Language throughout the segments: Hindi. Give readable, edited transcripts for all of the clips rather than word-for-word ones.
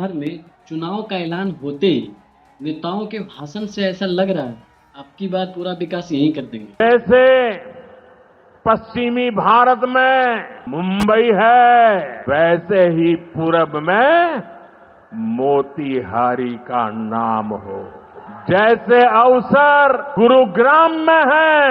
बिहार में चुनाव का ऐलान होते ही नेताओं के भाषण से ऐसा लग रहा है आपकी बात पूरा विकास यहीं कर देंगे। जैसे पश्चिमी भारत में मुंबई है, वैसे ही पूरब में मोतीहारी का नाम हो। जैसे अवसर गुरुग्राम में है,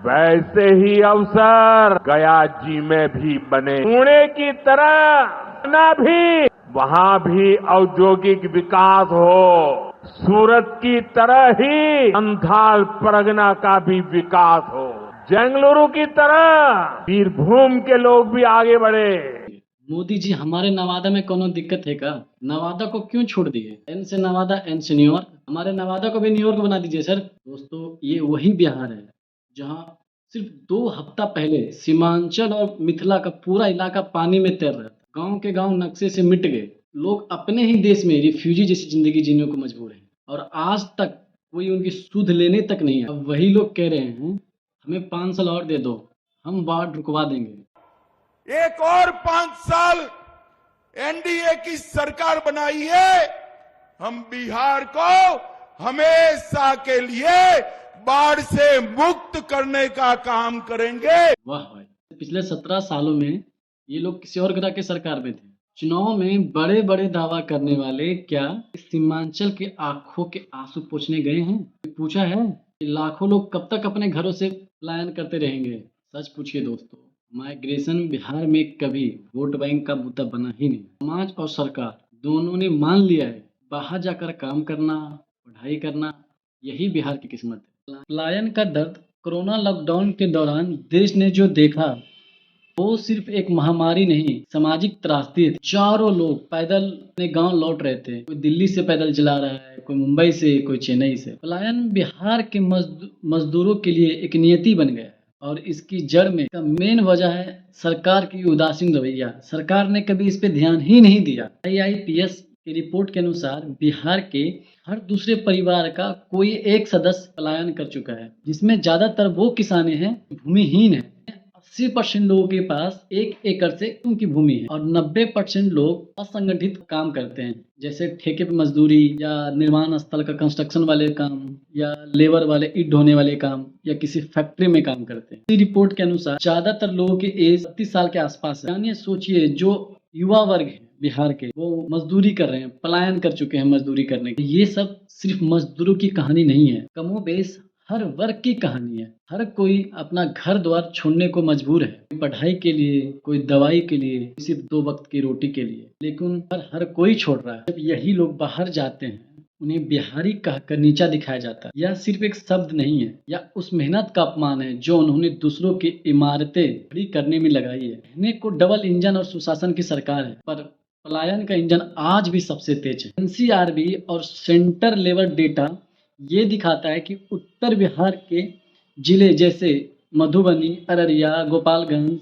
वैसे ही अवसर गया जी में भी बने। पुणे की तरह ना भी वहां भी औद्योगिक विकास हो। सूरत की तरह ही संथाल परगना का भी विकास हो। बेंगलुरु की तरह बीरभूम के लोग भी आगे बढ़े। मोदी जी हमारे नवादा में कोनो दिक्कत है का? नवादा को क्यों छोड़ दिए? एन से नवादा, एन से न्यूयॉर्क। हमारे नवादा को भी न्यूयॉर्क बना दीजिए सर। दोस्तों, ये वही बिहार है जहां सिर्फ 2 हफ्ता पहले सीमांचल और मिथिला का पूरा इलाका पानी में तैर रहा था। गांव के गांव नक्शे से मिट गए। लोग अपने ही देश में रिफ्यूजी जैसी जिंदगी जीने को मजबूर हैं और आज तक कोई उनकी सुध लेने तक नहीं है। अब वही लोग कह रहे हैं हमें 5 साल और दे दो, हम बाढ़ रुकवा देंगे। एक और 5 साल एनडीए की सरकार बनाई है, हम बिहार को हमेशा के लिए बाढ़ से मुक्त करने का काम करेंगे। वाह भाई, पिछले 17 सालों में ये लोग किसी और ग्रह के सरकार में थे। चुनाव में बड़े बड़े दावा करने वाले क्या इस सीमांचल के आंखों के आंसू पोंछने गए हैं? पूछा है कि लाखों लोग कब तक अपने घरों से पलायन करते रहेंगे? सच पूछिए दोस्तों, माइग्रेशन बिहार में कभी वोट बैंक का मुद्दा बना ही नहीं। समाज और सरकार दोनों ने मान लिया है बाहर जाकर काम करना, पढ़ाई करना, यही बिहार की किस्मत है। पलायन का दर्द कोरोना लॉकडाउन के दौरान देश ने जो देखा वो सिर्फ एक महामारी नहीं, सामाजिक त्रासदी थी। चारों लोग पैदल अपने गांव लौट रहे थे। कोई दिल्ली से पैदल चला रहा है, कोई मुंबई से, कोई चेन्नई से। पलायन बिहार के मजदूरों के लिए एक नियति बन गया है और इसकी जड़ में का मेन वजह है सरकार की उदासीन रवैया। सरकार ने कभी इस पे ध्यान ही नहीं दिया। IIPS की रिपोर्ट के अनुसार बिहार के हर दूसरे परिवार का कोई एक सदस्य पलायन कर चुका है, जिसमें ज्यादातर वो किसाने हैं भूमिहीन है। 80% लोगों के पास 1 एकड़ से कम की भूमि है और 90% लोग असंगठित काम करते हैं, जैसे ठेके पे मजदूरी या निर्माण स्थल का कंस्ट्रक्शन वाले काम या लेबर वाले ईंट ढोने वाले काम या किसी फैक्ट्री में काम करते हैं। इस रिपोर्ट के अनुसार ज्यादातर लोगों की एज 30 साल के आसपास है। यानी सोचिए, जो युवा वर्ग है बिहार के, वो मजदूरी कर रहे हैं, पलायन कर चुके हैं मजदूरी करने के। ये सब सिर्फ मजदूरों की कहानी नहीं है, कमोबेश हर वर्ग की कहानी है। हर कोई अपना घर द्वार छोड़ने को मजबूर है, कोई पढ़ाई के लिए, कोई दवाई के लिए, सिर्फ 2 वक्त की रोटी के लिए। लेकिन हर कोई छोड़ रहा है। जब यही लोग बाहर जाते हैं, उन्हें बिहारी कहकर नीचा दिखाया जाता है। यह सिर्फ एक शब्द नहीं है, यह उस मेहनत का अपमान है जो उन्होंने दूसरों की इमारतें खड़ी करने में लगाई है। कहने को डबल इंजन और सुशासन की सरकार है, पर पलायन का इंजन आज भी सबसे तेज है। NCRB और सेंटर लेवल डेटा ये दिखाता है कि उत्तर बिहार के जिले जैसे मधुबनी, अररिया, गोपालगंज,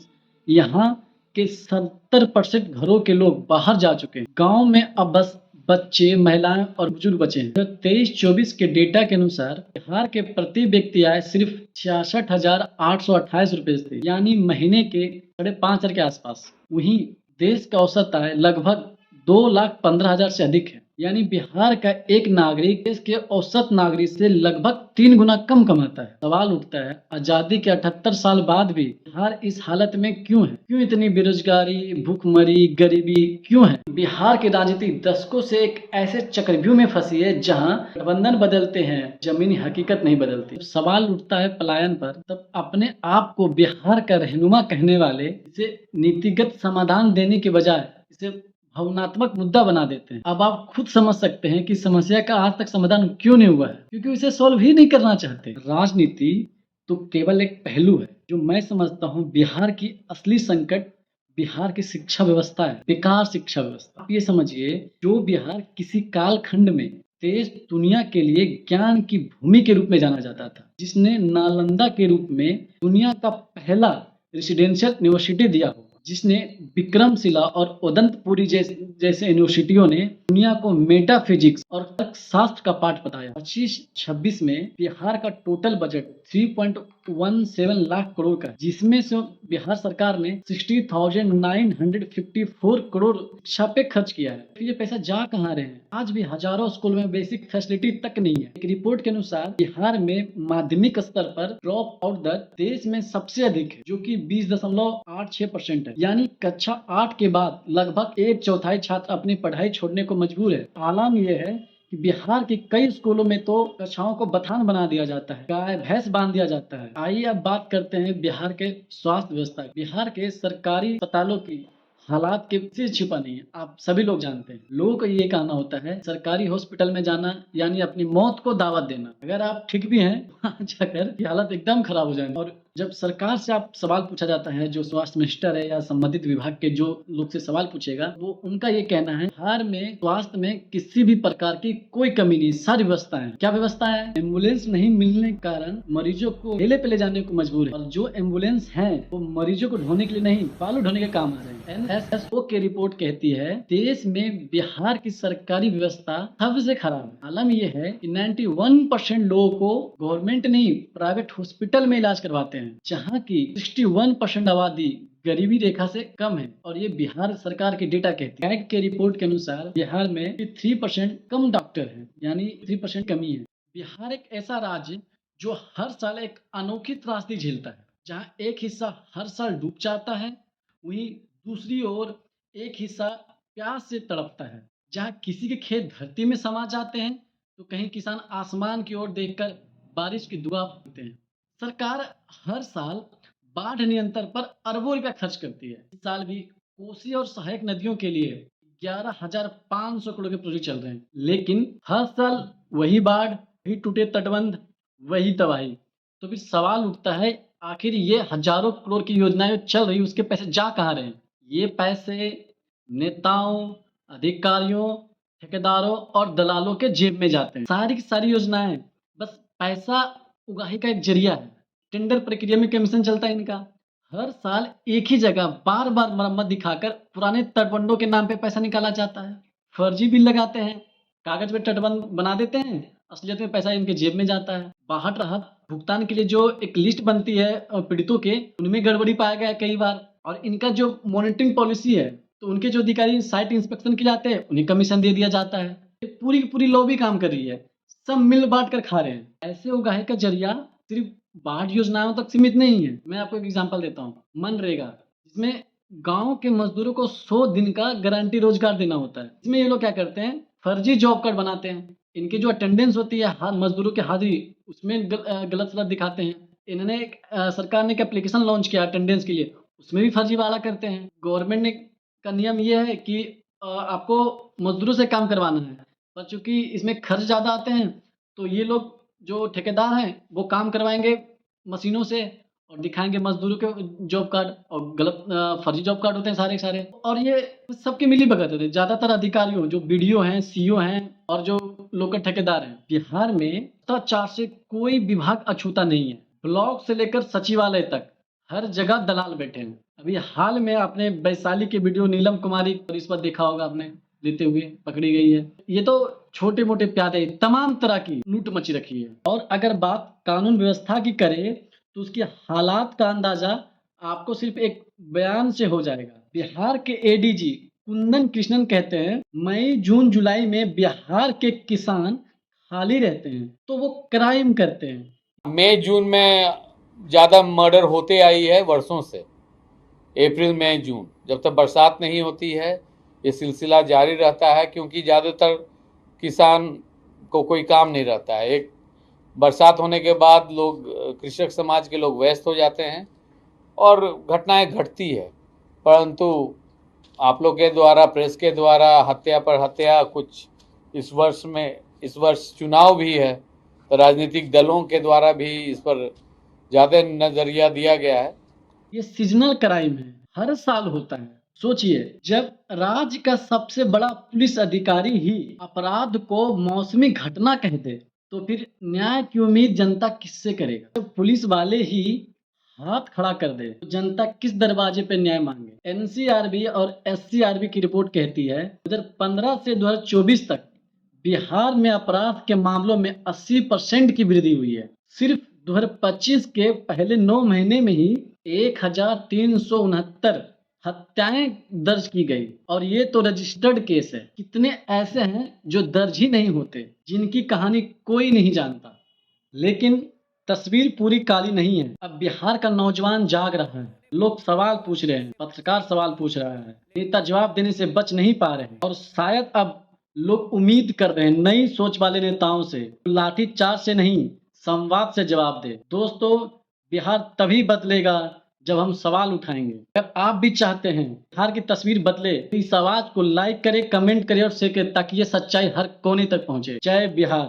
यहाँ के 70% घरों के लोग बाहर जा चुके हैं। गांव में अब बस बच्चे, महिलाएं और बुजुर्ग बचे हैं। 23-24 के डेटा के अनुसार बिहार के प्रति व्यक्ति आय सिर्फ 66,828 रुपए थे, यानी महीने के 5,500 के आसपास। वहीं देश का औसत आय लगभग 2,15,000 से अधिक है। यानी बिहार का एक नागरिक देश के औसत नागरिक से लगभग 3 गुना कम कमाता है। सवाल उठता है, आजादी के 78 साल बाद भी बिहार इस हालत में क्यों है? क्यों इतनी बेरोजगारी, भूखमरी, गरीबी क्यों है? बिहार की राजनीति दशकों से एक ऐसे चक्रव्यूह में फंसी है जहां गठबंधन बदलते हैं, जमीनी हकीकत नहीं बदलती। जब सवाल उठता है पलायन पर, तब अपने आप को बिहार का रहनुमा कहने वाले इसे नीतिगत समाधान देने के बजाय इसे भावनात्मक मुद्दा बना देते हैं। अब आप खुद समझ सकते हैं कि समस्या का आज तक समाधान क्यों नहीं हुआ है, क्योंकि उसे सॉल्व ही नहीं करना चाहते। राजनीति तो केवल एक पहलू है। जो मैं समझता हूँ बिहार की असली संकट बिहार की शिक्षा व्यवस्था है, बेकार शिक्षा व्यवस्था। आप ये समझिए, जो बिहार किसी कालखंड में देश दुनिया के लिए ज्ञान की भूमि के रूप में जाना जाता था, जिसने नालंदा के रूप में दुनिया का पहला रेसिडेंशियल यूनिवर्सिटी दिया हो, जिसने विक्रमशिला और उदंतपुरी जैसे यूनिवर्सिटियों ने दुनिया को मेटाफिजिक्स और तर्कशास्त्र का पाठ बताया। 25-26 में बिहार का टोटल बजट 3.17 लाख करोड़ का है, जिसमें से बिहार सरकार ने 60,954 करोड़ शिक्षा पे खर्च किया है। फिर ये पैसा जा कहाँ रहे हैं? आज भी हजारों स्कूल में बेसिक फैसिलिटी तक नहीं है। एक रिपोर्ट के अनुसार बिहार में माध्यमिक स्तर पर ड्रॉप आउट दर देश में सबसे अधिक है, जो कि 20.86% है। यानी कक्षा 8 के बाद लगभग 1/4 छात्र अपनी पढ़ाई छोड़ने को मजबूर है। आलम यह है कि बिहार के कई स्कूलों में तो कक्षाओं को बथान बना दिया जाता है, गाय भैंस बांध दिया जाता है। आइए अब बात करते हैं बिहार के स्वास्थ्य व्यवस्था। बिहार के सरकारी अस्पतालों की हालात किसी से छिपा नहीं है, आप सभी लोग जानते हैं। लोगों का ये कहना होता है सरकारी हॉस्पिटल में जाना यानी अपनी मौत को दावत देना। अगर आप ठीक भी हैं वहाँ जाकर की हालत एकदम खराब हो जाएगी। और जब सरकार से आप सवाल पूछा जाता है, जो स्वास्थ्य मिनिस्टर है या संबंधित विभाग के जो लोग से सवाल पूछेगा, वो उनका ये कहना है बिहार में स्वास्थ्य में किसी भी प्रकार की कोई कमी नहीं, सारी व्यवस्था है। क्या व्यवस्था है? एम्बुलेंस नहीं मिलने के कारण मरीजों को ठेले पे ले जाने को मजबूर है, और जो एम्बुलेंस है वो मरीजों को ढोने के लिए नहीं, बालू ढोने के काम आ रहे हैं। NSSO की रिपोर्ट कहती है देश में बिहार की सरकारी व्यवस्था सबसे खराब है। हालांकि ये है कि 91% लोगों को गवर्नमेंट नहीं प्राइवेट हॉस्पिटल में इलाज करवाते हैं, जहाँ की 61% आबादी गरीबी रेखा से कम है। और ये बिहार सरकार की डेटा कहती है। के रिपोर्ट के अनुसार बिहार में 3% कम डॉक्टर हैं, यानी 3% कमी है। बिहार एक ऐसा राज्य जो हर साल एक अनोखी त्रासदी झेलता है, जहाँ एक हिस्सा हर साल डूब जाता है, वहीं दूसरी ओर एक हिस्सा प्यास से तड़पता है। जहाँ किसी के खेत धरती में समा जाते हैं तो कहीं किसान आसमान की ओर देखकर बारिश की दुआ मांगते हैं। सरकार हर साल बाढ़ नियंत्रण पर अरबों रुपया खर्च करती है। इस साल भी कोसी और सहायक नदियों के लिए 11,500 करोड़ के प्रोजेक्ट चल रहे हैं, लेकिन हर साल वही बाढ़, वही टूटे तटबंध, वही तबाही। तो फिर सवाल उठता है, आखिर ये हजारों करोड़ की योजनाएं चल रही, उसके पैसे जा कहाँ रहे हैं? ये पैसे नेताओं, अधिकारियों, ठेकेदारों और दलालों के जेब में जाते हैं। सारी की सारी योजनाएं बस पैसा उगाही का एक जरिया है। टेंडर प्रक्रिया में कमीशन चलता है इनका। हर साल एक ही जगह बार बार मरम्मत दिखाकर पुराने तटबंधों के नाम पे पैसा निकाला जाता है। फर्जी बिल लगाते हैं, कागज पे तटबंध बना देते हैं, असलियत में पैसा इनके जेब में जाता है। बाहर राहत भुगतान के लिए जो एक लिस्ट बनती है पीड़ितों के, उनमें गड़बड़ी पाया गया है कई बार। और इनका जो मॉनिटरिंग पॉलिसी है, तो उनके जो अधिकारी साइट इंस्पेक्शन के लिए आते हैं, उन्हें कमीशन दे दिया जाता है। पूरी की पूरी लॉबी काम कर रही है, सब मिल बांट कर खा रहे हैं। ऐसे उगाही का जरिया सिर्फ बाढ़ योजनाओं तक सीमित नहीं है। मैं आपको एक एग्जांपल देता हूँ, मनरेगा, जिसमें गांव के मजदूरों को 100 दिन का गारंटी रोजगार देना होता है। इसमें ये लोग क्या करते हैं, फर्जी जॉब कार्ड बनाते हैं। इनकी जो अटेंडेंस होती है, मजदूरों की हाजिरी, उसमें गलत सलत दिखाते हैं। इन्होंने सरकार ने एक एप्लीकेशन लॉन्च किया अटेंडेंस के लिए, उसमें भी फर्जी वाला करते हैं। गवर्नमेंट ने का नियम यह है कि आपको मजदूरों से काम करवाना है, पर चूंकि इसमें खर्च ज़्यादा आते हैं, तो ये लोग जो ठेकेदार हैं वो काम करवाएंगे मशीनों से और दिखाएंगे मजदूरों के जॉब कार्ड, और गलत फर्जी जॉब कार्ड होते हैं सारे के सारे। और ये सबके मिली भगत होते हैं। ज़्यादातर अधिकारियों, जो BDO हैं, CO हैं और जो लोकल ठेकेदार हैं। बिहार में भ्रष्टाचार से कोई विभाग अछूता नहीं है। ब्लॉक से लेकर सचिवालय तक हर जगह दलाल बैठे हैं। अभी हाल में आपने वैशाली के वीडियो नीलम कुमारी रिश्वत देखा होगा, आपने लेते हुए पकड़ी गई है। ये तो छोटे मोटे प्यादे, तमाम तरह की लूट मची रखी है। और अगर बात कानून व्यवस्था की करें तो उसकी हालात का अंदाजा आपको सिर्फ एक बयान से हो जाएगा। बिहार के ADG कुंदन कृष्णन कहते हैं, मई जून जुलाई में बिहार के किसान खाली रहते हैं तो वो क्राइम करते हैं। मई जून में ज़्यादा मर्डर होते आई है वर्षों से। अप्रैल मई जून, जब तक बरसात नहीं होती है ये सिलसिला जारी रहता है, क्योंकि ज़्यादातर किसान को कोई काम नहीं रहता है। एक बरसात होने के बाद लोग, कृषक समाज के लोग व्यस्त हो जाते हैं और घटनाएं घटती है। परंतु आप लोग के द्वारा, प्रेस के द्वारा हत्या पर हत्या, कुछ इस वर्ष चुनाव भी है, तो राजनीतिक दलों के द्वारा भी इस पर ज़्यादा नज़रिया दिया गया है। ये सीजनल क्राइम है, हर साल होता है। सोचिए, जब राज्य का सबसे बड़ा पुलिस अधिकारी ही अपराध को मौसमी घटना कह दे, तो फिर न्याय की उम्मीद जनता किससे करेगा? जब पुलिस वाले ही हाथ खड़ा कर दे तो जनता किस दरवाजे पे न्याय मांगे? एनसीआरबी और एससीआरबी की रिपोर्ट कहती है 2015 से 2024 तक बिहार में अपराध के मामलों में 80% की वृद्धि हुई है। सिर्फ 2025 के पहले 9 महीने में ही 1369 हत्याएं दर्ज की गई और ये तो रजिस्टर्ड केस है। कितने ऐसे हैं जो दर्ज ही नहीं होते, जिनकी कहानी कोई नहीं जानता। लेकिन तस्वीर पूरी काली नहीं है। अब बिहार का नौजवान जाग रहा है, लोग सवाल पूछ रहे हैं, पत्रकार सवाल पूछ रहा है, नेता जवाब देने से बच नहीं पा रहे हैं और शायद अब लोग उम्मीद कर रहे हैं नई सोच वाले नेताओं से, लाठी चार्ज से नहीं, संवाद से जवाब दे। दोस्तों, बिहार तभी बदलेगा जब हम सवाल उठाएंगे। अगर आप भी चाहते हैं बिहार की तस्वीर बदले तो इस आवाज को लाइक करें, कमेंट करें और शेयर करें ताकि ये सच्चाई हर कोने तक पहुंचे। जय बिहार।